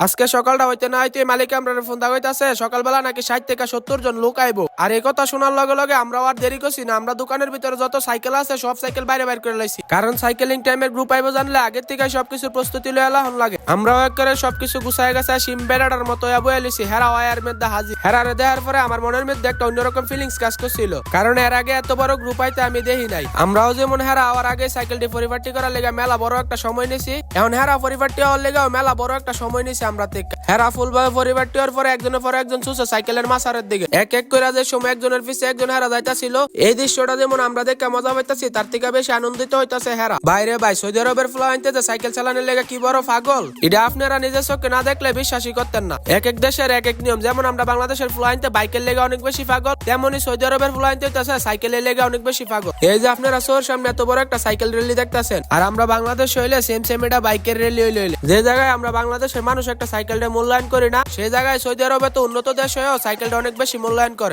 আজকে সকালটা হইতে না হইতে মালিক আমরা ফোন দা হইতাছে সকালবেলা নাকি 60 থেকে 70 জন লোক আইবো। আর এই কথা শোনার লগে লগে আমরা আর দেরি করছি না, আমরা দোকানের ভিতরে যত সাইকেল আছে সব সাইকেল বাইরে বাইর করে লাইছি। কারণ সাইকেলিং টাইমের গ্রুপ আইবো জানলে আগের থেকে সবকিছু প্রস্তুতি লয়ে এলাহন লাগে। আমরাও এক করে সবকিছু গুছায় গেছে সিম বেড়াটার মতো বয়ে লিছি। হেরা ওয়ার মধ্যে হাজির। হেরারে দেখার পরে আমার মনের মধ্যে একটা অন্যরকম ফিলিংস কাজ করছিল, কারণ এর আগে এত বড় গ্রুপ আইতে আমি দেখি নাই। আমরাও যেমন হেরা হওয়ার আগে সাইকেলটি পরিপাটি করার লেগে মেলা বড় একটা সময় নিছি, এখন হেরা পরিপাটি হওয়ার লেগেও মেলা বড় একটা সময় নিছি আমরা থেকে। হেরা ফুলভাবে পরিপাটি হওয়ার পরে একজনের পরে একজন ছুঁছে সাইকেলের মাথার দিকে এক এক করে যে সময় একজনের পিছে একজন হেরা যাইতাছিল। এই দৃশ্যটা যেমন আমরা দেখে মজা পাইতাছি তার থেকে বেশি আনন্দিত হইতাছে হেরা। বাইরে ভাই সৌদি আরবের ফ্লো আনতে যে সাইকেল চালানোর লেগে কি বড় পাগল, এটা আপনারা নিজের চোখে না দেখলে বিশ্বাসই করতেন না। এক এক দেশের এক এক নিয়ম, যেমন আমরা বাংলাদেশের ফ্লো আনতে বাইকের লেগে অনেক বেশি পাগল, তেমনি সৌদি আরবের ফ্লো আনতে হইতাছে সাইকেলের লেগে অনেক বেশি পাগল। এই যে আপনারা শোর সামনে এত বড় একটা সাইকেল র্যালি দেখতেছেন, আর আমরা বাংলাদেশ হইলে সেম সেম এটা বাইকের র্যালি হইলে যে জায়গায় আমরা বাংলাদেশের মানুষ একটা সাইকেলটা মূল্যায়ন করি না, সেই জায়গায় সৌদি আরবে তো উন্নত দেশ হয়েও সাইকেলটা অনেক বেশি মূল্যায়ন করে।